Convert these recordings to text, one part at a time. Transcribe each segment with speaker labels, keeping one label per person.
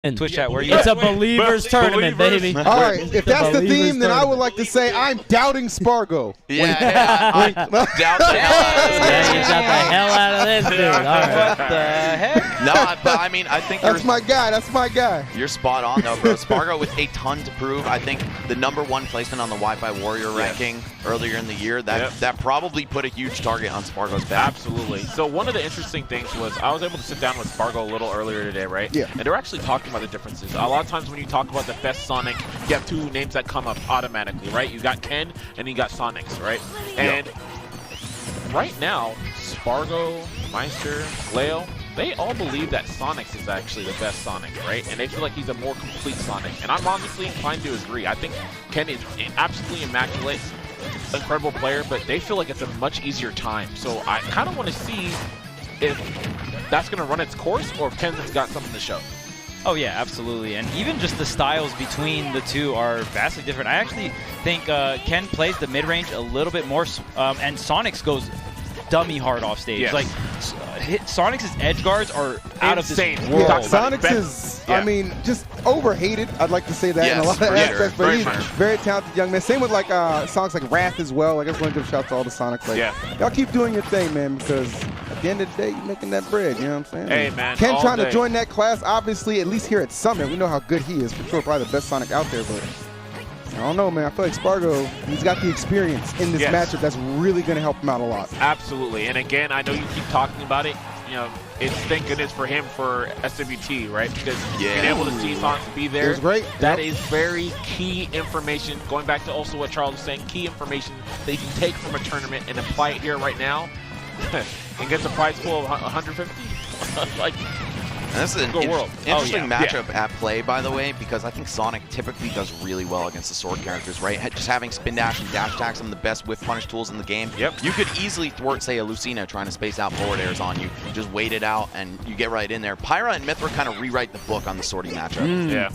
Speaker 1: in Twitch chat where it's a believers tournament, baby.
Speaker 2: All right, if that's the theme, then I would like to say I'm doubting Sparg0.
Speaker 3: Yeah, doubt the hell out of this.
Speaker 1: Yeah, you got the hell out of this, dude. All right.
Speaker 3: What the heck? No, but I mean, I think
Speaker 2: that's my guy. That's my guy.
Speaker 3: You're spot on, though, bro. Sparg0 with a ton to prove. I think the #1 placement on the Wi-Fi Warrior ranking earlier in the year, that probably put a huge target on Sparg0's back.
Speaker 4: Absolutely. So one of the interesting things was I was able to sit down with Sparg0 a little earlier today, right?
Speaker 2: Yeah.
Speaker 4: And they were actually talking about the differences. A lot of times when you talk about the best Sonic, you have two names that come up automatically, right? You got Ken and you got Sonics, right? And right now, Sparg0, Meister, Leo, they all believe that Sonics is actually the best Sonic, right? And they feel like he's a more complete Sonic. And I'm honestly inclined to agree. I think Ken is absolutely immaculate, incredible player, but they feel like it's a much easier time. So I kind of want to see if that's going to run its course or if Ken's got something to show.
Speaker 1: Oh yeah, absolutely. And even just the styles between the two are vastly different. I actually think Ken plays the mid-range a little bit more, and Sonics goes dummy hard off stage.
Speaker 4: Yes.
Speaker 1: Like Sonics' edge guards are out
Speaker 4: insane.
Speaker 1: of this world.
Speaker 2: Yeah, Sonics is, I mean, just overhated. I'd like to say that in a lot of aspects, but he's very talented young man. Same with like songs like Wrath as well. Like, I just want to give a shout out to all the Sonics. Like, y'all keep doing your thing, man, because at the end of the day, you're making that bread. You know what I'm saying?
Speaker 4: Hey, man.
Speaker 2: Ken trying to join that class, obviously, at least here at Summit, we know how good he is. For sure, probably the best Sonic out there, but I don't know, man. I feel like Sparg0, he's got the experience in this matchup that's really going to help him out a lot.
Speaker 4: Absolutely. And again, I know you keep talking about it. You know, it's thank goodness for him for SWT, right? Because being able to see Sonic be there,
Speaker 2: it was great.
Speaker 4: That is very key information. Going back to also what Charles was saying, key information that you can take from a tournament and apply it here right now and get the prize pool of 150. Like,
Speaker 3: and this is an interesting matchup at play, by the way, because I think Sonic typically does really well against the sword characters, right? Just having spin dash and dash attack, some of the best whiff punish tools in the game.
Speaker 4: Yep.
Speaker 3: You could easily thwart, say, a Lucina trying to space out forward airs on you. Just wait it out, and you get right in there. Pyra and Mythra kind of rewrite the book on the sortie matchup.
Speaker 4: Yeah.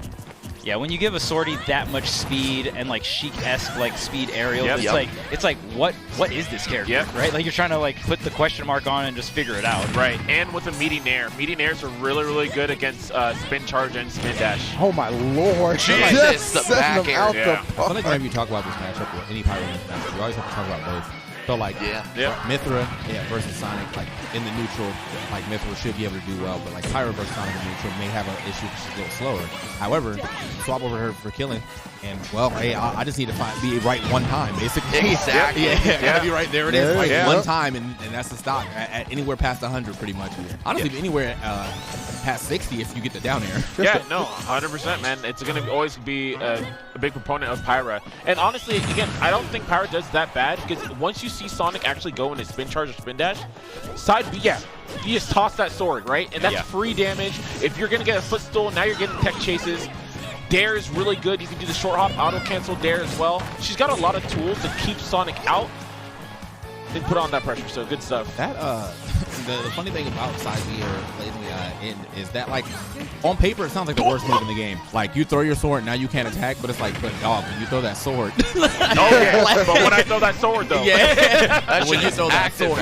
Speaker 1: Yeah, when you give a sortie that much speed and like Sheik-esque like speed aerials, it's like what is this character, right? Like you're trying to like put the question mark on and just figure it out.
Speaker 4: Right, and with a meeting air. Meeting airs are really good against spin charge and spin dash.
Speaker 2: Oh my lord.
Speaker 3: Jesus, the back air.
Speaker 5: I feel like whenever you talk about this matchup or any Pyra matchup, you always have to talk about both. So like Mythra versus Sonic, like in the neutral, like Mythra should be able to do well, but like Pyra versus Sonic in the neutral may have an issue because she's a little slower. However, swap over her for killing, and well, hey, I just need to be right one time, basically.
Speaker 3: Exactly.
Speaker 5: Gotta be right there. It is right one time, and that's the stock at anywhere past 100, pretty much. Honestly, anywhere past 60 if you get the down air.
Speaker 4: Yeah, no, 100%, man. It's going to always be a big proponent of Pyra. And honestly, again, I don't think Pyra does that bad because once you see Sonic actually go in his spin charge or spin dash, side B, you just toss that sword, right? And that's free damage. If you're going to get a footstool, now you're getting tech chases. Dare is really good. You can do the short hop, auto cancel Dare as well. She's got a lot of tools to keep Sonic out and put on that pressure, so good stuff.
Speaker 5: That the funny thing about side B or lately in is that like on paper it sounds like the worst move in the game. Like you throw your sword, now you can't attack, but it's like, but dog, when you throw that sword.
Speaker 4: But when I throw that sword though.
Speaker 5: When you throw that sword.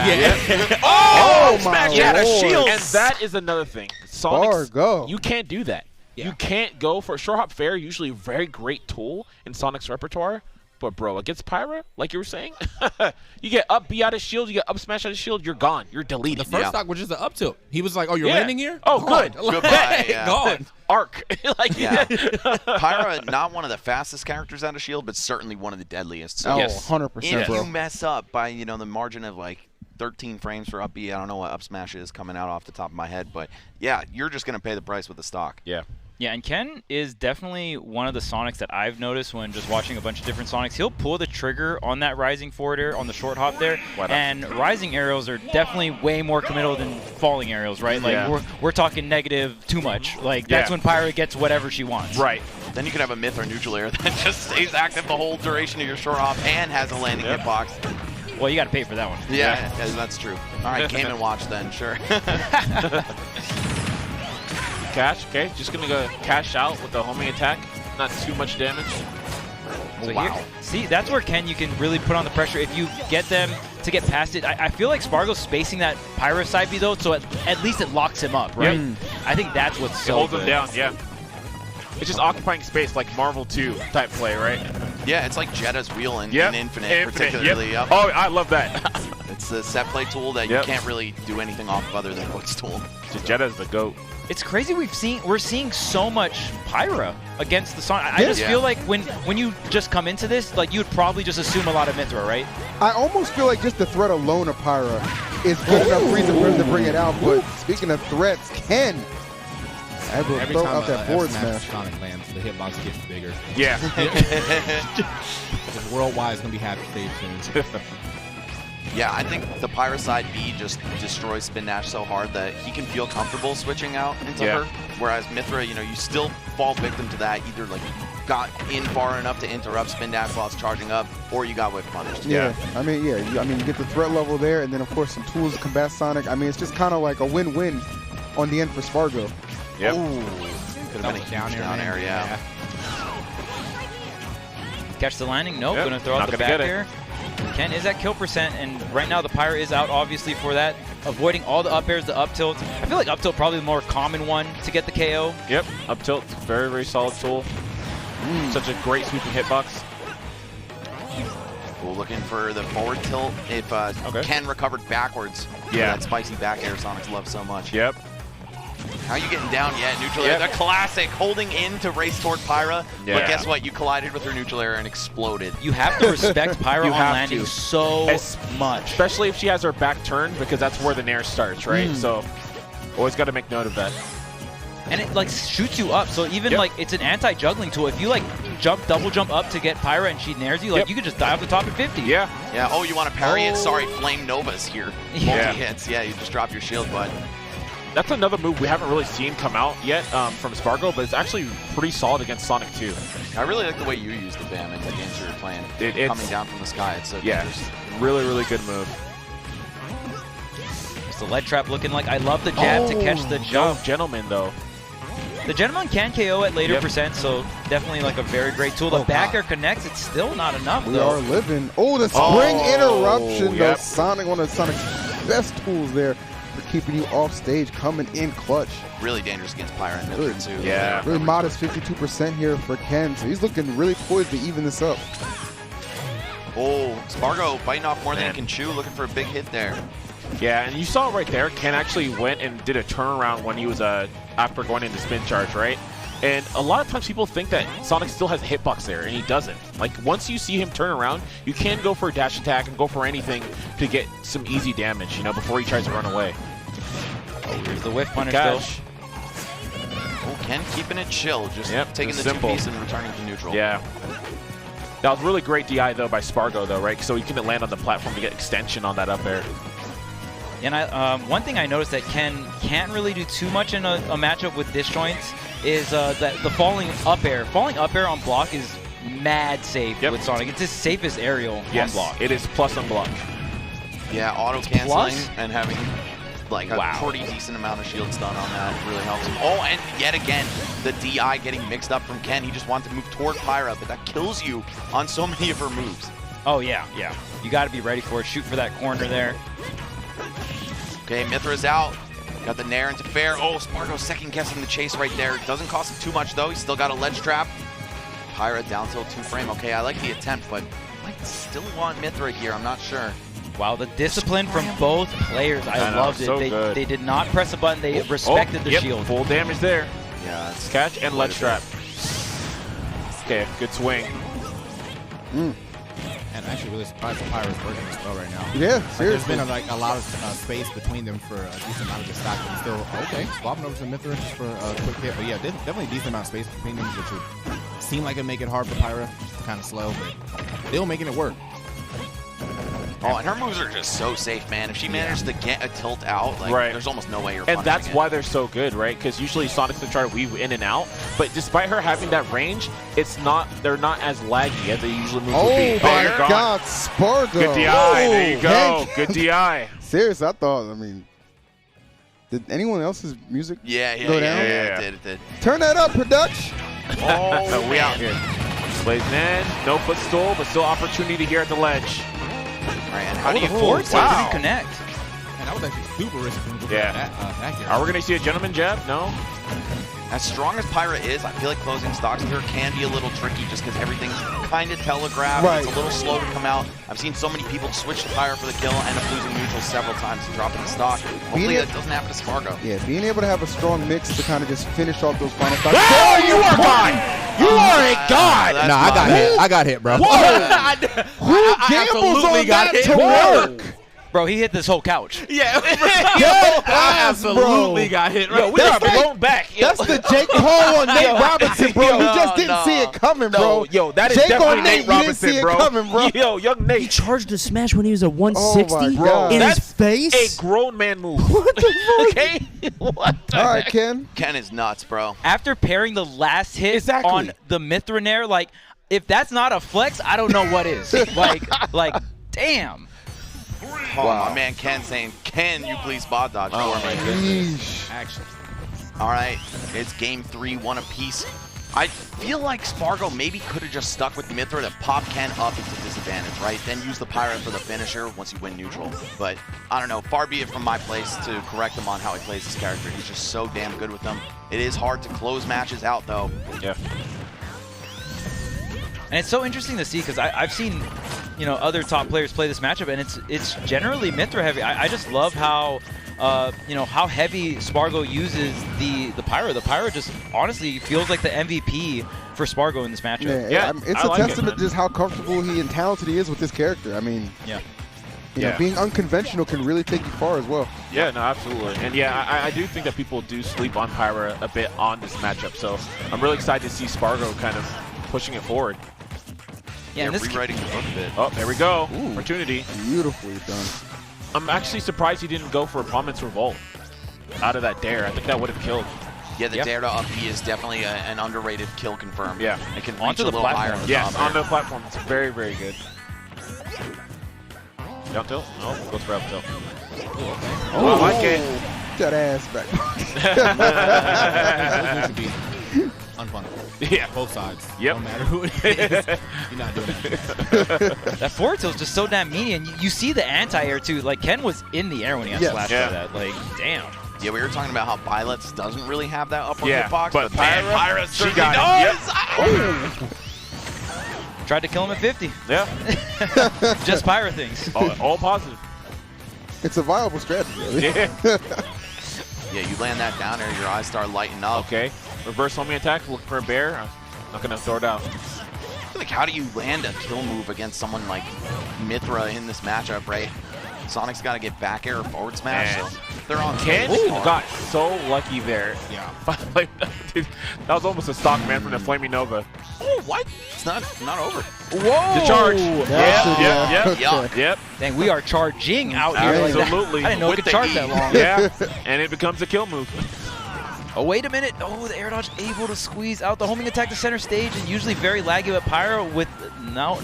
Speaker 2: Oh my lord.
Speaker 4: Shield. And that is another thing.
Speaker 2: Sparg0.
Speaker 4: You can't do that. You can't go for short hop fair, usually a very great tool in Sonic's repertoire. But bro, against Pyra, like you were saying, you get up B out of shield, you get up smash out of shield, you're gone. You're deleted.
Speaker 5: The first stock was just an up tilt. He was like, oh, you're landing here?
Speaker 4: Oh, good.
Speaker 3: Goodbye.
Speaker 4: Gone. Arc.
Speaker 3: Pyra, not one of the fastest characters out of shield, but certainly one of the deadliest. So
Speaker 2: 100%,
Speaker 3: if
Speaker 2: bro.
Speaker 3: you mess up by, you know, the margin of like 13 frames for up B, I don't know what up smash is coming out off the top of my head, but yeah, you're just going to pay the price with the stock.
Speaker 1: Yeah, and Ken is definitely one of the Sonics that I've noticed when just watching a bunch of different Sonics. He'll pull the trigger on that rising forward air on the short hop there, and rising aerials are definitely way more committal than falling aerials, right? Like we're talking negative too much. Like that's when Pyra gets whatever she wants.
Speaker 4: Right.
Speaker 3: Then you could have a Myth or neutral air that just stays active the whole duration of your short hop and has a landing hitbox.
Speaker 1: Well, you got to pay for that one.
Speaker 3: Yeah, that's true. All right, Game & Watch then, sure.
Speaker 4: Cash, okay. Just going to go cash out with the homing attack. Not too much damage.
Speaker 1: So here, see, that's where Ken, you can really put on the pressure. If you get them to get past it, I feel like Sparg0's spacing that Pyra side B though, so at least it locks him up, right? I think that's what's so
Speaker 4: holds him down, it's just occupying space like Marvel 2 type play, right?
Speaker 3: Yeah, it's like Jetta's wheel in Infinite particularly.
Speaker 4: Yep. Oh, I love that.
Speaker 3: It's a set play tool that you can't really do anything off of other than footstool.
Speaker 4: Just Jetta's the GOAT.
Speaker 1: It's crazy we're seeing so much Pyra against the Sonic. I just feel like when you just come into this, like you would probably just assume a lot of Mithra, right?
Speaker 2: I almost feel like just the threat alone of Pyra is good enough reason for him to bring it out. But speaking of threats, Ken
Speaker 5: every
Speaker 2: throw
Speaker 5: time
Speaker 2: out that board smash.
Speaker 5: Sonic lands, the hitbox gets bigger.
Speaker 4: Yeah.
Speaker 5: Worldwide is gonna be half stage soon.
Speaker 3: Yeah, I think the Pyra side B just destroys Spin Dash so hard that he can feel comfortable switching out into her. Whereas Mithra, you know, you still fall victim to that. Either like got in far enough to interrupt Spin Dash while it's charging up, or you got whip punished.
Speaker 2: Yeah. I mean, you get the threat level there, and then of course some tools to combat Sonic. I mean, it's just kind of like a win-win on the end for Sparg0.
Speaker 3: Yep. Could have been a huge down air, yeah.
Speaker 1: Catch the landing? Nope. Gonna throw out the back air. Ken is at kill percent, and right now the Pyra is out obviously for that, avoiding all the up airs, the up tilts. I feel like up tilt probably the more common one to get the KO.
Speaker 4: Yep, up tilt, very, very solid tool. Such a great sweeping hitbox.
Speaker 3: Cool, looking for the forward tilt if Ken recovered backwards.
Speaker 4: Yeah.
Speaker 3: That spicy back air Sonics love so much.
Speaker 4: Yep.
Speaker 3: How are you getting down? Yeah, neutral air. The classic, holding in to race toward Pyra.
Speaker 4: Yeah.
Speaker 3: But guess what? You collided with her neutral air and exploded.
Speaker 1: You have to respect Pyra on landing so much.
Speaker 4: Especially if she has her back turned, because that's where the nair starts, right? So always got to make note of that.
Speaker 1: And it like shoots you up, so even like it's an anti-juggling tool. If you like double jump up to get Pyra and she nairs you, like you could just die off the top at 50.
Speaker 4: Yeah.
Speaker 3: Yeah. Oh, you want to parry it? Sorry, Flame Nova's here. Multi-hits. Yeah, you just drop your shield, but
Speaker 4: that's another move we haven't really seen come out yet from Sparg0, but it's actually pretty solid against Sonic 2.
Speaker 3: I really like the way you use the BAM in the games you were playing.
Speaker 4: It's
Speaker 3: coming down from the sky. It's so dangerous.
Speaker 4: Really, really good move.
Speaker 1: It's the lead trap looking like I love the jab to catch the jump.
Speaker 4: No, gentleman though.
Speaker 1: The gentleman can KO at later percent, so definitely like a very great tool. The back air connects, it's still not enough
Speaker 2: We are living. Oh, the spring interruption.
Speaker 4: Yep.
Speaker 2: Sonic, one of Sonic's best tools there for keeping you off stage, coming in clutch.
Speaker 3: Really dangerous against Pyra and Mithra too.
Speaker 4: Yeah.
Speaker 2: Really modest 52% here for Ken, so he's looking really poised to even this up.
Speaker 3: Oh, Sparg0 biting off more than he can chew, looking for a big hit there.
Speaker 4: Yeah, and you saw it right there. Ken actually went and did a turnaround when he was after going into spin charge, right? And a lot of times people think that Sonic still has a hitbox there, and he doesn't. Like, once you see him turn around, you can go for a dash attack and go for anything to get some easy damage, you know, before he tries to run away.
Speaker 1: Oh, here's the whiff punish though.
Speaker 3: Oh, Ken keeping it chill, just taking the two-piece and returning to neutral.
Speaker 4: Yeah. That was really great DI, though, by Sparg0, though, right? So he couldn't land on the platform to get extension on that up air.
Speaker 1: And one thing I noticed that Ken can't really do too much in a matchup with disjoints is that the falling up air. Falling up air on block is mad safe with Sonic. It's his safest aerial on block.
Speaker 4: It is plus on block.
Speaker 3: Yeah, auto-canceling and having like a pretty decent amount of shield stun on that really helps him. Oh, and yet again, the DI getting mixed up from Ken. He just wanted to move toward Pyra, but that kills you on so many of her moves.
Speaker 1: Oh, yeah. You got to be ready for it. Shoot for that corner there.
Speaker 3: Okay, Mithra's out. Got the nair into fair. Oh, Sparg0 second-guessing the chase right there. Doesn't cost him too much, though. He's still got a ledge trap. Pyra down tilt 2-frame. Okay, I like the attempt, but I might still want Mithra here. I'm not sure.
Speaker 1: Wow, the discipline from both players. I loved it. They did not press a button. They respected the shield.
Speaker 4: Full damage there.
Speaker 3: Yeah, it's
Speaker 4: catch and ledge trap. Okay, good swing.
Speaker 5: And actually really surprised that Pyra's working as well right now.
Speaker 2: Yeah, seriously.
Speaker 5: There's been a lot of space between them for a decent amount of the stock, but still, swapping over to Mithra just for a quick hit. But yeah, definitely a decent amount of space between them, which would seem like it'd make it hard for Pyra, just kind of slow, but still making it work.
Speaker 3: Oh, and her moves are just so safe, man. If she manages to get a tilt out, like, there's almost no way you're punishing
Speaker 4: And that's why they're so good, right? Because usually Sonic's gonna try to weave in and out, but despite her having that range, they're not as laggy as they usually move would be.
Speaker 2: Oh my God, Sparg0.
Speaker 4: Good DI, there you go. Good DI.
Speaker 2: Seriously, I mean, did anyone else's music go down?
Speaker 3: Yeah, it did.
Speaker 2: Turn that up, production.
Speaker 3: Oh,
Speaker 4: we out here. Blazing in, no footstool, but still opportunity here at the ledge.
Speaker 3: Right, and how do you
Speaker 1: forward tilt connect?
Speaker 5: And that was actually super risky.
Speaker 4: Yeah. Are we going to see a gentleman jab? No?
Speaker 3: As strong as Pyra is, I feel like closing stocks here can be a little tricky just because everything's kind of telegraphed.
Speaker 2: Right.
Speaker 3: It's a little slow to come out. I've seen so many people switch to Pyra for the kill, end up losing neutral several times and dropping the stock. Hopefully that doesn't happen to Sparg0.
Speaker 2: Yeah, being able to have a strong mix to kind of just finish off those final stocks.
Speaker 5: Oh, you are God! You are a God!
Speaker 3: That's
Speaker 5: No, I got hit. I got hit, bro.
Speaker 2: Who gambles on that to work?
Speaker 1: Bro, he hit this whole couch.
Speaker 4: Yeah.
Speaker 2: I
Speaker 4: absolutely got hit. Right?
Speaker 1: We are blown back.
Speaker 2: That's the Jake Paul on Nate Robinson, bro. You just didn't see it coming, bro.
Speaker 4: Yo, that is
Speaker 2: Jake
Speaker 4: definitely
Speaker 2: on
Speaker 4: Nate
Speaker 2: Nate, you didn't see
Speaker 4: Robinson,
Speaker 2: it
Speaker 4: bro.
Speaker 2: coming, bro.
Speaker 4: Yo, young Nate.
Speaker 6: He charged a smash when he was at 160
Speaker 2: Oh my God.
Speaker 6: in his
Speaker 4: That's
Speaker 6: face.
Speaker 4: a grown man move.
Speaker 6: What the fuck?
Speaker 4: Okay? What the
Speaker 2: All right,
Speaker 4: heck?
Speaker 2: Ken.
Speaker 3: Ken is nuts, bro.
Speaker 1: After pairing the last hit
Speaker 4: Exactly.
Speaker 1: on the Mithra Nair, like, if that's not a flex, I don't know what is. like, damn.
Speaker 3: Oh, my man Ken saying, can you please spot dodge for me?
Speaker 2: Yeesh.
Speaker 5: Action.
Speaker 3: All right, it's game 3, one apiece. I feel like Sparg0 maybe could have just stuck with Mithra to pop Ken up into disadvantage, right? Then use the Pyra for the finisher once you win neutral. But I don't know, far be it from my place to correct him on how he plays this character. He's just so damn good with them. It is hard to close matches out, though.
Speaker 4: Yeah.
Speaker 1: And it's so interesting to see because I've seen, you know, other top players play this matchup, and it's generally Mithra heavy. I just love how, you know, how heavy Sparg0 uses the Pyra. The Pyra just honestly feels like the MVP for Sparg0 in this matchup.
Speaker 2: Yeah, it's
Speaker 4: I
Speaker 2: a
Speaker 4: like
Speaker 2: testament to just how comfortable he and talented he is with this character. I mean,
Speaker 1: Yeah.
Speaker 2: you know, being unconventional can really take you far as well.
Speaker 4: Yeah, no, absolutely. And yeah, I do think that people do sleep on Pyra a bit on this matchup. So I'm really excited to see Sparg0 kind of pushing it forward.
Speaker 1: Yeah, and this
Speaker 3: rewriting the book a bit.
Speaker 4: Oh, there we go.
Speaker 2: Ooh.
Speaker 4: Opportunity.
Speaker 2: Beautifully done.
Speaker 4: I'm actually surprised he didn't go for a Prominence Revolt out of that dare. I think that would have killed.
Speaker 3: Yeah, the dare to up B is definitally an underrated kill confirm.
Speaker 4: Yeah.
Speaker 3: It can reach
Speaker 1: Onto
Speaker 3: a
Speaker 1: the
Speaker 3: little higher.
Speaker 1: platform.
Speaker 4: Yes, on the platform. It's very, very good. Down tilt? No, goes for up tilt. Oh, I like it.
Speaker 2: That ass back.
Speaker 5: Those need to be unpunished.
Speaker 4: Yeah.
Speaker 5: Both sides.
Speaker 4: Yep.
Speaker 5: No matter who it is, you're not doing that.
Speaker 1: That forward tilt is just so damn mean, and you see the anti-air too. Like, Ken was in the air when he got slashed by that. Like, damn.
Speaker 3: Yeah, we were talking about how Bylets doesn't really have that upper
Speaker 4: Yeah,
Speaker 3: hitbox,
Speaker 4: but
Speaker 3: Pyra
Speaker 4: she
Speaker 3: certainly
Speaker 4: got
Speaker 3: does.
Speaker 4: it.
Speaker 1: Tried to kill him at 50.
Speaker 4: Yeah.
Speaker 1: Just Pyra things.
Speaker 4: All positive.
Speaker 2: It's a viable strategy. Really.
Speaker 4: Yeah.
Speaker 3: Yeah, you land that down there, your eyes start lighting up.
Speaker 4: Okay. Reverse homing attack. Looking for a bear. I'm not going to throw it out.
Speaker 3: Like, how do you land a kill move against someone like Mithra in this matchup, right? Sonic's got to get back air or forward smash, so they're on.
Speaker 4: Ken got so lucky there.
Speaker 5: Yeah.
Speaker 4: Dude, that was almost a stock man from the Flaming Nova.
Speaker 3: Oh, what? It's not over.
Speaker 1: Whoa!
Speaker 4: The charge.
Speaker 2: Yeah.
Speaker 4: Yep.
Speaker 1: Dang, we are charging out here. Like that.
Speaker 4: Absolutely.
Speaker 1: I didn't know it
Speaker 3: With
Speaker 1: could charge
Speaker 3: the
Speaker 1: that
Speaker 3: E.
Speaker 1: long.
Speaker 4: Yeah. And it becomes a kill move.
Speaker 1: Oh, wait a minute. Oh, the air dodge able to squeeze out the homing attack to center stage, and usually very laggy with Pyra with no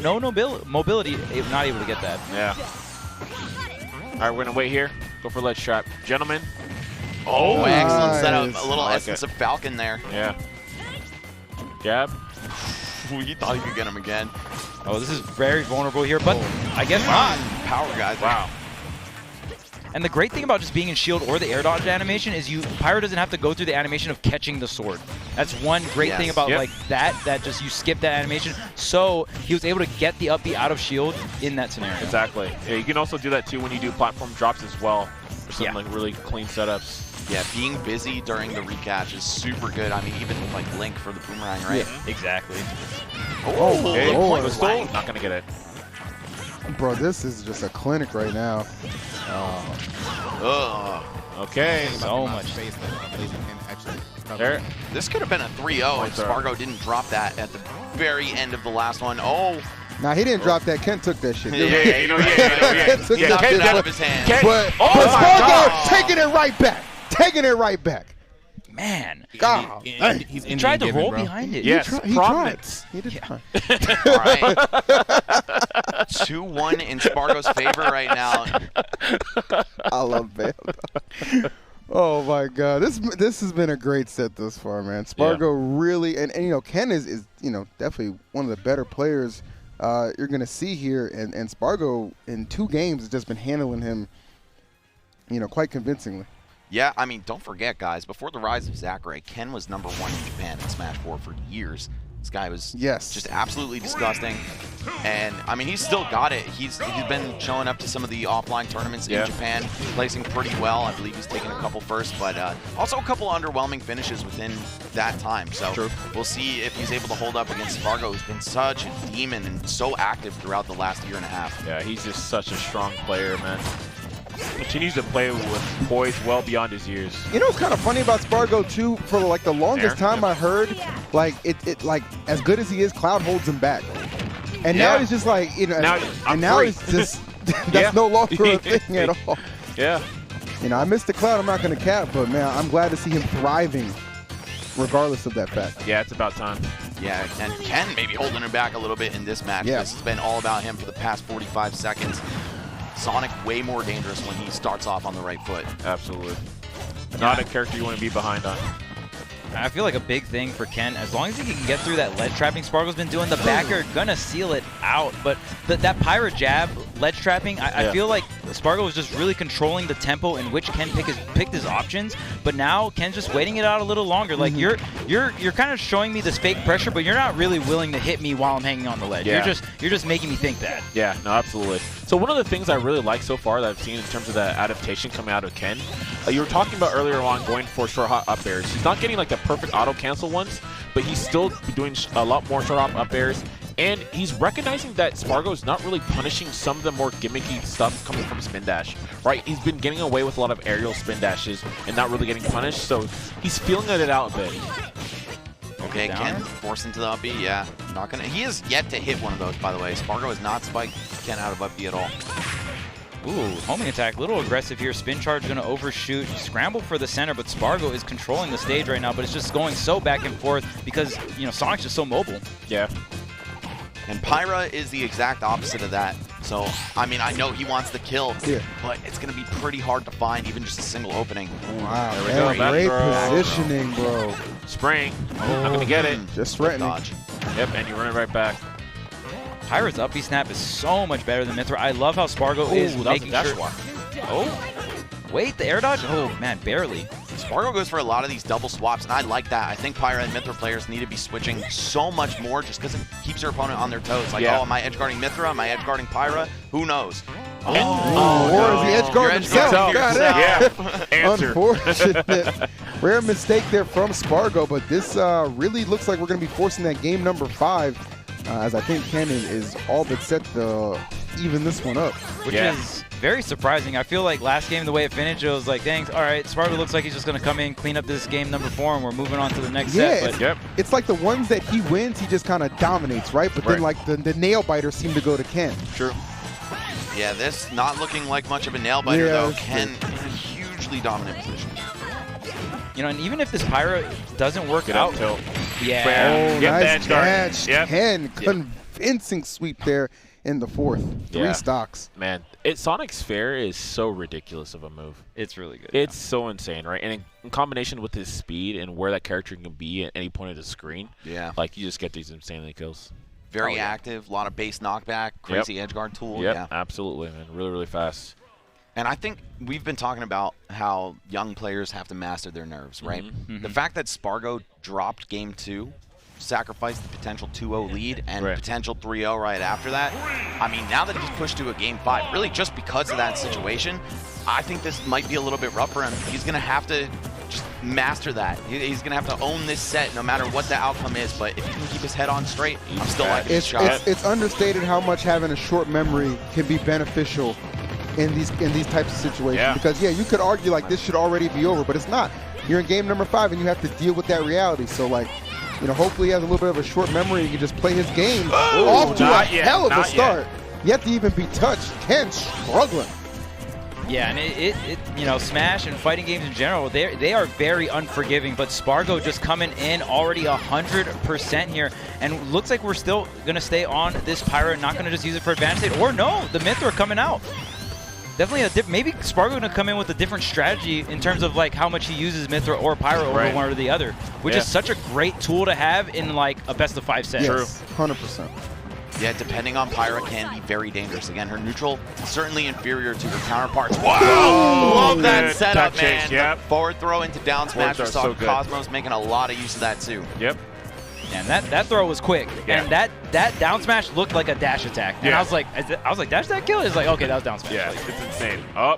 Speaker 1: mobility, not able to get that.
Speaker 4: Yeah. All right, we're going to wait here. Go for ledge trap. Gentlemen.
Speaker 3: Oh, excellent
Speaker 2: nice.
Speaker 3: setup. A little
Speaker 4: I like
Speaker 3: essence
Speaker 4: it.
Speaker 3: of Falcon there.
Speaker 4: Yeah. Jab.
Speaker 3: Ooh, you thought you could get him again.
Speaker 1: Oh, this is very vulnerable here, but I guess not.
Speaker 3: Power guys.
Speaker 4: Wow.
Speaker 1: And the great thing about just being in shield or the air dodge animation is Pyra doesn't have to go through the animation of catching the sword. That's one great thing about like that just you skip that animation. So he was able to get the up B out of shield in that scenario.
Speaker 4: Exactly. Yeah, you can also do that too when you do platform drops as well. For some like really clean setups.
Speaker 3: Yeah, being busy during the recatch is super good. I mean, even with like Link for the boomerang, right?
Speaker 1: Yeah, exactly.
Speaker 3: Oh,
Speaker 4: Okay.
Speaker 2: Lord.
Speaker 4: Pistol. Not gonna get it.
Speaker 2: Bro, this is just a clinic right now.
Speaker 4: Okay.
Speaker 1: So much.
Speaker 5: Space that Blazing can actually cover.
Speaker 4: There.
Speaker 3: This could have been a 3-0 if Sparg0 didn't drop that at the very end of the last one. Oh,
Speaker 2: Nah, he didn't drop that. Ken took that shit.
Speaker 3: Ken
Speaker 2: took that
Speaker 3: Ken
Speaker 2: shit.
Speaker 3: out of his hand.
Speaker 2: But
Speaker 3: God.
Speaker 2: Sparg0 taking it right back. Taking it right back.
Speaker 1: Man.
Speaker 2: God.
Speaker 5: He's
Speaker 1: He tried to
Speaker 5: Indian
Speaker 1: roll
Speaker 5: giving, bro.
Speaker 1: behind it.
Speaker 4: Yes.
Speaker 2: He tried.
Speaker 4: Prominence.
Speaker 2: He did try.
Speaker 3: All right. 2-1 in Sparg0's favor right now.
Speaker 2: I love Bam. Oh my God, this has been a great set thus far, man. Sparg0 really, and you know, Ken is you know definitely one of the better players you're gonna see here, and Sparg0 in 2 games has just been handling him, you know, quite convincingly.
Speaker 3: Yeah, I mean, don't forget, guys, before the rise of Zachary, Ken was #1 in Japan in Smash 4 for years. This guy was just absolutely disgusting. And, I mean, he's still got it. He's been showing up to some of the offline tournaments in Japan, placing pretty well. I believe he's taken a couple first, but also a couple underwhelming finishes within that time. So we'll see if he's able to hold up against Sparg0, who's been such a demon and so active throughout the last year and a half.
Speaker 4: Yeah, he's just such a strong player, man. Continues to play with poise well beyond his years.
Speaker 2: You know what's kind of funny about Sparg0 too? For like the longest time I heard, like it like as good as he is, Cloud holds him back. And now he's just like, you know, now it's just that's no longer a thing at all.
Speaker 4: Yeah.
Speaker 2: You know, I missed the Cloud. I'm not going to cap, but man, I'm glad to see him thriving, regardless of that fact.
Speaker 4: Yeah, it's about time.
Speaker 3: Yeah, and Ken maybe holding him back a little bit in this match. This has been all about him for the past 45 seconds. Sonic way more dangerous when he starts off on the right foot.
Speaker 4: Absolutely. Not a character you want to be behind on.
Speaker 1: I feel like a big thing for Ken, as long as he can get through that ledge trapping Sparg0's been doing, the backer gonna seal it out. But that Pyra jab ledge trapping, I feel like Sparg0 was just really controlling the tempo in which Ken picked his options. But now Ken's just waiting it out a little longer. Like you're kind of showing me this fake pressure, but you're not really willing to hit me while I'm hanging on the ledge. You're just making me think that.
Speaker 4: Yeah, no, absolutely. So one of the things I really like so far that I've seen in terms of the adaptation coming out of Ken, you were talking about earlier on going for short hop up airs. He's not getting like the perfect auto cancel ones, but he's still doing a lot more short hop up airs. And he's recognizing that Sparg0 is not really punishing some of the more gimmicky stuff coming from spin dash, right? He's been getting away with a lot of aerial spin dashes and not really getting punished, so he's feeling it out a bit.
Speaker 3: Okay, Ken forced into the up B, not gonna. He has yet to hit one of those, by the way. Sparg0 has not spiked Ken out of up B at all.
Speaker 1: Ooh, homing attack, little aggressive here. Spin charge gonna overshoot, scramble for the center, but Sparg0 is controlling the stage right now, but it's just going so back and forth because, you know, Sonic's just so mobile.
Speaker 4: Yeah.
Speaker 3: And Pyra is the exact opposite of that. So, I mean, I know he wants the kill, but it's going to be pretty hard to find even just a single opening.
Speaker 2: Wow, there we go. Great positioning, bro.
Speaker 4: Spring. I'm going to get it.
Speaker 2: Just threatening.
Speaker 3: Dodge.
Speaker 4: Yep, and you run it right back.
Speaker 1: Pyra's up B snap is so much better than Mithra. I love how Sparg0 is making sure. Oh, wait, the air dodge? Oh, man, barely.
Speaker 3: Sparg0 goes for a lot of these double swaps, and I like that. I think Pyra and Mithra players need to be switching so much more just because it keeps their opponent on their toes. Like, oh, am I edge guarding Mithra? Am I edge guarding Pyra? Who knows?
Speaker 2: Or is he edge guarding himself? Unfortunate. Rare mistake there from Sparg0, but this really looks like we're going to be forcing that game number 5, as I think Ken is all but set to even this one up.
Speaker 1: Which is very surprising. I feel like last game, the way it finished, it was like, dang, all right, Sparg0 looks like he's just going to come in, clean up this game number 4, and we're moving on to the next set.
Speaker 2: But it's like the ones that he wins, he just kind of dominates, right? But then like the nail biters seem to go to Ken.
Speaker 3: True. Yeah, this not looking like much of a nail biter, though. Ken in a hugely dominant position.
Speaker 1: You know, and even if this Pyra doesn't work out,
Speaker 2: nice catch. Ken, convincing sweep there in the 4th. 3 stocks.
Speaker 4: Man, Sonic's Fair is so ridiculous of a move.
Speaker 1: It's really good.
Speaker 4: It's so insane, right? And in combination with his speed and where that character can be at any point of the screen, like you just get these insanely kills.
Speaker 3: Very active, a lot of base knockback, crazy edge guard tool.
Speaker 4: Absolutely, man. Really, really fast.
Speaker 3: And I think we've been talking about how young players have to master their nerves, right? The fact that Sparg0 dropped game 2, sacrificed the potential 2-0 lead and potential 3-0 right after that. I mean, now that he's pushed to a game 5, really just because of that situation, I think this might be a little bit rough for him. He's going to have to just master that. He's going to have to own this set no matter what the outcome is. But if he can keep his head on straight, I'm still liking his shot.
Speaker 2: It's understated how much having a short memory can be beneficial in these types of situations. Because, you could argue like this should already be over, but it's not. You're in game number 5, and you have to deal with that reality. So, like, you know, hopefully he has a little bit of a short memory and he can just play his game off to a hell of a start. Yet to even be touched. Ken struggling.
Speaker 1: Yeah, and you know, Smash and fighting games in general, they are very unforgiving, but Sparg0 just coming in already 100% here, and looks like we're still going to stay on this Pyra, not going to just use it for advantage state, or no, the Mithra coming out. Definitely maybe Sparg0 going to come in with a different strategy in terms of like how much he uses Mithra or Pyra over one or the other, which is such a great tool to have in like a best of 5 set.
Speaker 2: Yes, 100%.
Speaker 3: Yeah, depending on Pyra can be very dangerous. Again, her neutral certainly inferior to her counterparts. Wow! Love that setup, man.
Speaker 4: Yep.
Speaker 3: The forward throw into down smash. We saw
Speaker 4: so
Speaker 3: Cosmos making a lot of use of that too.
Speaker 4: Yep.
Speaker 1: And that throw was quick, and that down smash looked like a dash attack. And I was like, dash attack kill? It's like, okay, that was down smash.
Speaker 4: Yeah,
Speaker 1: like,
Speaker 4: it's insane. Oh,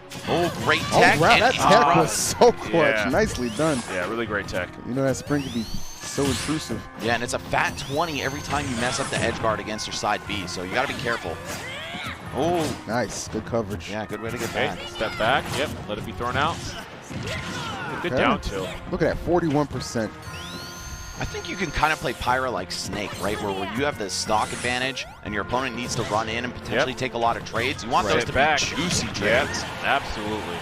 Speaker 3: great tech.
Speaker 2: Oh, wow, that tech was so clutch.
Speaker 4: Yeah.
Speaker 2: Nicely done.
Speaker 4: Yeah, really great tech.
Speaker 2: You know that spring can be so intrusive.
Speaker 3: Yeah, and it's a fat 20 every time you mess up the edge guard against your side B, so you got to be careful. Oh,
Speaker 2: nice, good coverage.
Speaker 3: Yeah, good way to get
Speaker 4: Okay,
Speaker 3: back.
Speaker 4: step back. Yep, let it be thrown out. Good down tilt.
Speaker 2: Look at that, 41%.
Speaker 3: I think you can kind of play Pyra like Snake, right? Where you have the stock advantage and your opponent needs to run in and potentially take a lot of trades. You want those to be juicy trades.
Speaker 4: Yep, absolutely.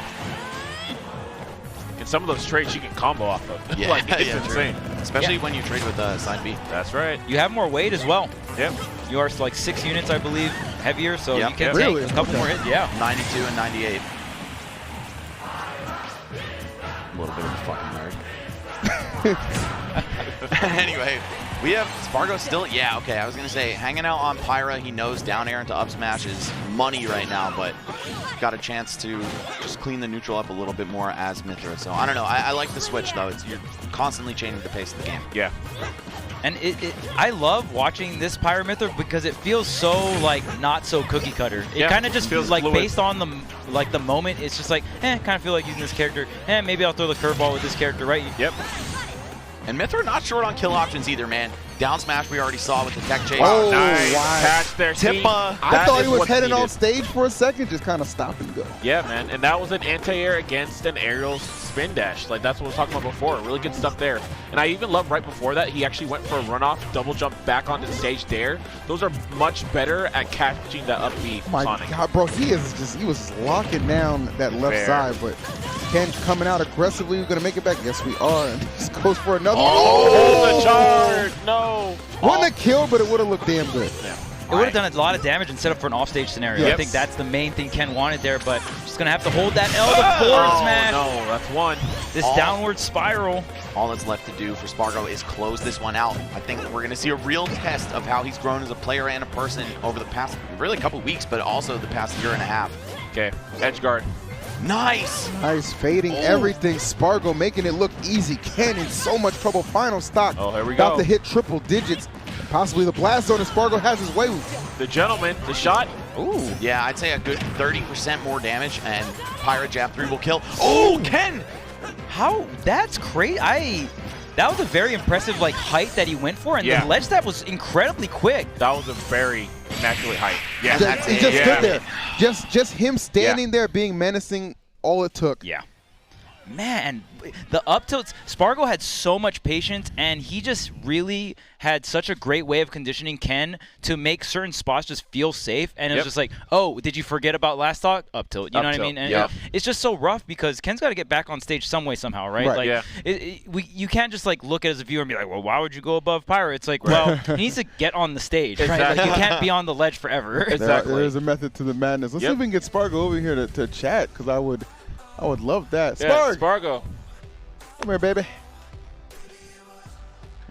Speaker 4: And some of those trades you can combo off of.
Speaker 3: Yeah,
Speaker 4: like, it's insane.
Speaker 3: Especially when you trade with side B.
Speaker 4: That's right.
Speaker 1: you have more weight as well.
Speaker 4: Yep.
Speaker 1: You are like 6 units, I believe, heavier, so you can take
Speaker 2: really?
Speaker 1: a couple more hits. Yeah.
Speaker 3: 92 and 98. A little bit of a fucking nerd. Anyway, we have Sparg0 still. Yeah, okay. I was gonna say hanging out on Pyra. He knows down air into up smash is money right now, but got a chance to just clean the neutral up a little bit more as Mythra. So I don't know. I like the switch though. You're constantly changing the pace of the game.
Speaker 4: Yeah.
Speaker 1: And I love watching this Pyra Mythra because it feels so like not so cookie cutter. It kind of just
Speaker 4: feels
Speaker 1: like
Speaker 4: fluid.
Speaker 1: based on the moment. It's just like, kind of feel like using this character. Maybe I'll throw the curveball with this character, right?
Speaker 4: Yep.
Speaker 3: And Mythra not short on kill options either, man. Down smash we already saw with the tech chase.
Speaker 2: Oh,
Speaker 4: nice.
Speaker 2: wow.
Speaker 4: Catch there.
Speaker 3: Tippa.
Speaker 2: I thought he was heading on stage for a second, just kind of stop and go.
Speaker 4: Yeah, man. And that was an anti-air against an aerial spin dash. Like, that's what we were talking about before. Really good stuff there. And I even love right before that, he actually went for a runoff, double jump back onto the stage there. Those are much better at catching that up B
Speaker 2: My
Speaker 4: Sonic.
Speaker 2: God, bro, he was just locking down that left side, but Ken coming out aggressively. We're going to make it back. Yes, we are. And just goes for another.
Speaker 4: Oh, the charge. No.
Speaker 2: Wouldn't have killed, but it would have looked damn good.
Speaker 4: Yeah.
Speaker 1: It would have done a lot of damage and set up for an offstage scenario.
Speaker 2: Yes.
Speaker 1: I think that's the main thing Ken wanted there, but just going to have to hold that L to forward smash.
Speaker 4: No, that's one.
Speaker 1: This downward spiral.
Speaker 3: All that's left to do for Sparg0 is close this one out. I think we're going to see a real test of how he's grown as a player and a person over the past, really a couple weeks, but also the past year and a half.
Speaker 4: Okay, edge guard.
Speaker 3: Nice!
Speaker 2: Nice, fading everything. Sparg0 making it look easy. Ken in so much trouble. Final stock.
Speaker 4: Oh, here we go.
Speaker 2: About to hit triple digits. Possibly the blast zone, and Sparg0 has his way with.
Speaker 4: The gentleman, the shot.
Speaker 1: Ooh.
Speaker 3: Yeah, I'd say a good 30% more damage, and Pyra Jab 3 will kill. Oh, Ken!
Speaker 1: How? That's crazy. That was a very impressive like height that he went for, and the ledge stab was incredibly quick.
Speaker 4: That was a very immaculate height. Yeah,
Speaker 2: He just stood there. Just him standing there being menacing, all it took.
Speaker 1: Yeah. Man, the up tilts, Sparg0 had so much patience, and he just really had such a great way of conditioning Ken to make certain spots just feel safe. And it was just like, oh, did you forget about last stock? Up tilt. You know what I mean? And it's just so rough because Ken's got to get back on stage some way, somehow, right? Like, you can't just like look at it as a viewer and be like, well, why would you go above Pyra? It's like, well, he needs to get on the stage, right? Like, you can't be on the ledge forever.
Speaker 4: Exactly.
Speaker 2: There is a method to the madness. Let's see if we can get Sparg0 over here to chat, because I would love that. Sparg!
Speaker 4: Sparg0.
Speaker 2: Come here, baby.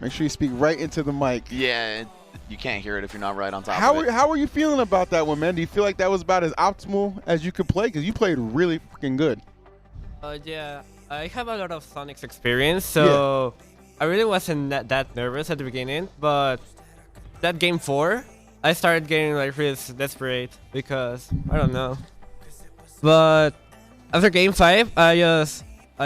Speaker 2: Make sure you speak right into the mic.
Speaker 3: Yeah, you can't hear it if you're not right on top of it.
Speaker 2: How are you feeling about that one, man? Do you feel like that was about as optimal as you could play? Because you played really freaking good.
Speaker 7: Yeah, I have a lot of Sonic's experience, so I really wasn't that nervous at the beginning. But that game 4, I started getting like really desperate because I don't know. But after game 5, I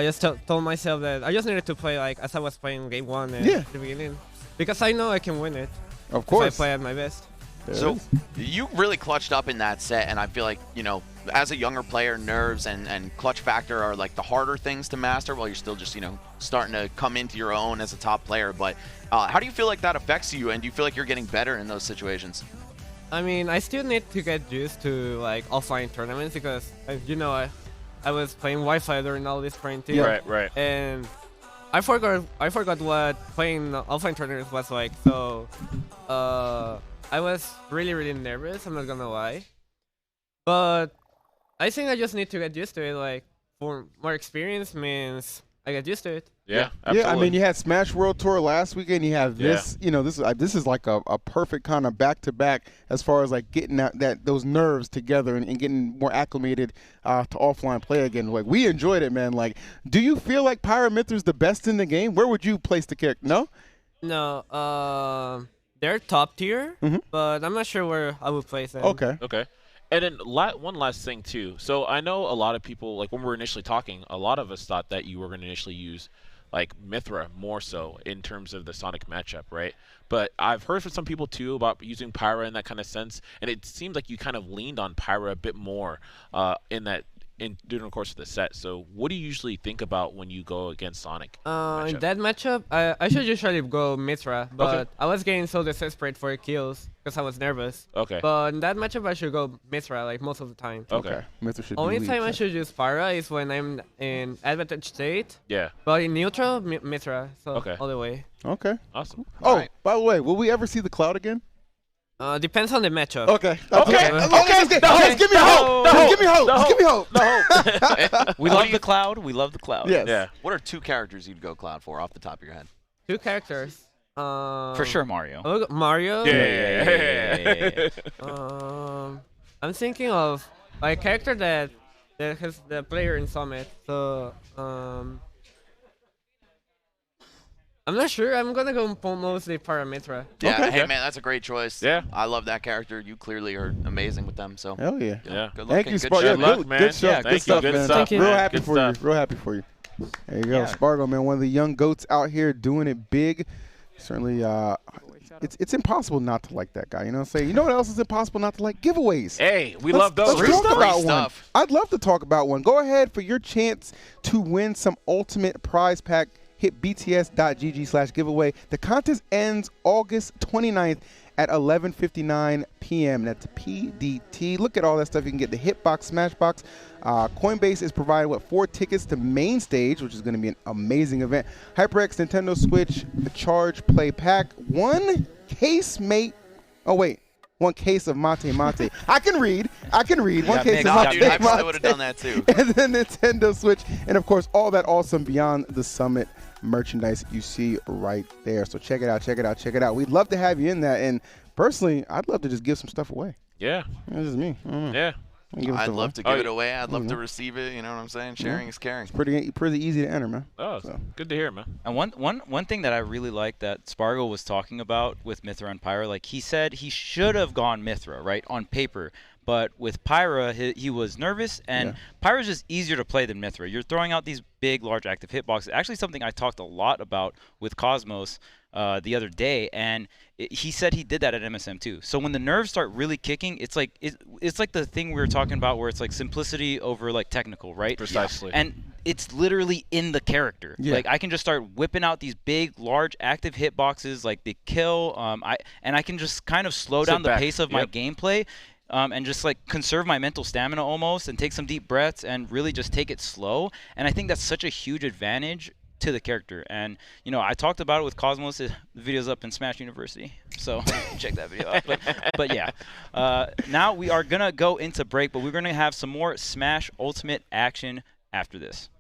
Speaker 7: just told myself that I just needed to play like as I was playing game 1 at the beginning, because I know I can win it.
Speaker 2: Of course.
Speaker 7: If I play at my best.
Speaker 3: So you really clutched up in that set, and I feel like, you know, as a younger player, nerves and clutch factor are like the harder things to master while you're still just, you know, starting to come into your own as a top player. But how do you feel like that affects you, and do you feel like you're getting better in those situations?
Speaker 7: I mean, I still need to get used to like offline tournaments because, you know, I was playing Wi-Fi during all this quarantine.
Speaker 4: Right.
Speaker 7: And I forgot what playing offline tournaments was like. So I was really nervous. I'm not gonna lie. But I think I just need to get used to it. Like, for more experience means I get used to it.
Speaker 4: Yeah, absolutely.
Speaker 2: Yeah, I mean, you had Smash World Tour last weekend. You have this. You know, this is like a perfect kind of back-to-back as far as like getting those nerves together and getting more acclimated to offline play again. Like, we enjoyed it, man. Like, do you feel like Pyra Mithra's the best in the game? Where would you place the character? No?
Speaker 7: No. They're top tier, but I'm not sure where I would place them.
Speaker 2: Okay.
Speaker 4: Okay. And then one last thing, too. So I know a lot of people, like when we were initially talking, a lot of us thought that you were going to initially use like Mythra more so in terms of the Sonic matchup, right? But I've heard from some people too about using Pyra in that kind of sense, and it seems like you kind of leaned on Pyra a bit more during the course of the set. So what do you usually think about when you go against Sonic?
Speaker 7: In that matchup, I should usually go Mythra, but I was getting so desperate for kills because I was nervous.
Speaker 4: Okay.
Speaker 7: But in that matchup, I should go Mythra like most of the time.
Speaker 4: Okay.
Speaker 2: Mythra should
Speaker 7: Only
Speaker 2: be
Speaker 7: time I should use Pyra is when I'm in advantage state.
Speaker 4: Yeah.
Speaker 7: But in neutral, Mythra. So all the way.
Speaker 2: Okay.
Speaker 4: Awesome.
Speaker 2: Oh, by the way, will we ever see the Cloud again?
Speaker 7: Depends on the matchup.
Speaker 2: Okay.
Speaker 7: Okay.
Speaker 2: Give me hope. Give me hope. Give me hope.
Speaker 1: We love the Cloud. We love the Cloud.
Speaker 2: Yes.
Speaker 4: Yeah.
Speaker 3: What are 2 characters you'd go Cloud for off the top of your head?
Speaker 7: 2 characters.
Speaker 1: For sure, Mario.
Speaker 7: Mario.
Speaker 4: Yeah.
Speaker 7: I'm thinking of a character that has the player in Summit. So I'm not sure. I'm gonna go mostly Pyra Mythra.
Speaker 3: Yeah,
Speaker 2: Okay.
Speaker 3: hey man, that's a great choice.
Speaker 4: Yeah.
Speaker 3: I love that character. You clearly are amazing with them. So
Speaker 2: Hell yeah.
Speaker 4: Yeah.
Speaker 3: good
Speaker 2: Thank
Speaker 3: looking,
Speaker 2: you,
Speaker 3: good
Speaker 2: Sparg.
Speaker 3: shit.
Speaker 2: Yeah,
Speaker 4: luck,
Speaker 2: good,
Speaker 4: man.
Speaker 2: good stuff.
Speaker 1: Yeah,
Speaker 2: Good stuff,
Speaker 4: good
Speaker 2: man.
Speaker 4: stuff,
Speaker 7: Thank you.
Speaker 2: Real
Speaker 4: man.
Speaker 2: happy
Speaker 4: Good
Speaker 2: for
Speaker 4: stuff.
Speaker 2: you. Real happy for you. There you go,
Speaker 1: Yeah.
Speaker 2: Sparg0, man. One of the young goats out here doing it big. Certainly, it's impossible not to like that guy. You know what I'm saying? You know what else is impossible not to like? Giveaways.
Speaker 4: Hey, we love those.
Speaker 2: Let's talk about one.
Speaker 3: stuff.
Speaker 2: I'd love to talk about one. Go ahead for your chance to win some ultimate prize pack. Hit bts.gg/giveaway. The contest ends August 29th at 11:59 p.m. That's PDT. Look at all that stuff. You can get the Hitbox, Smashbox. Coinbase is providing 4 tickets to Main Stage, which is going to be an amazing event. HyperX Nintendo Switch Charge Play Pack. 1 case mate. Oh wait. 1 case of Mate Mate. I can read. 1 case of Mate
Speaker 3: Dude, I probably
Speaker 2: Mate.
Speaker 3: would have done that too.
Speaker 2: And then Nintendo Switch. And of course, all that awesome Beyond the Summit merchandise you see right there. So check it out, check it out, check it out. We'd love to have you in that. And personally, I'd love to just give some stuff away.
Speaker 4: Yeah.
Speaker 2: This is me.
Speaker 4: Yeah.
Speaker 3: I'd love to give it away. I'd love to receive it. You know what I'm saying? Sharing is caring.
Speaker 2: Pretty easy to enter, man.
Speaker 4: Oh,
Speaker 2: So.
Speaker 4: good to hear, man.
Speaker 1: And one thing that I really like that Sparg0 was talking about with Mythra and Pyra, like he said he should have gone Mythra, right, on paper. But with Pyra, he was nervous, and Pyra's just easier to play than Mythra. You're throwing out these big, large active hitboxes. Actually, something I talked a lot about with Cosmos the other day, and he said he did that at MSM too. So when the nerves start really kicking, it's like the thing we were talking about where it's like simplicity over like technical, right?
Speaker 4: Precisely.
Speaker 1: And it's literally in the character.
Speaker 2: Yeah.
Speaker 1: Like I can just start whipping out these big, large active hitboxes, like they kill. I can just kind of slow down the pace of my gameplay. And just like conserve my mental stamina almost and take some deep breaths and really just take it slow. And I think that's such a huge advantage to the character. And, you know, I talked about it with Cosmos. The video's up in Smash University. So check that video out. But yeah, now we are going to go into break, but we're going to have some more Smash Ultimate action after this.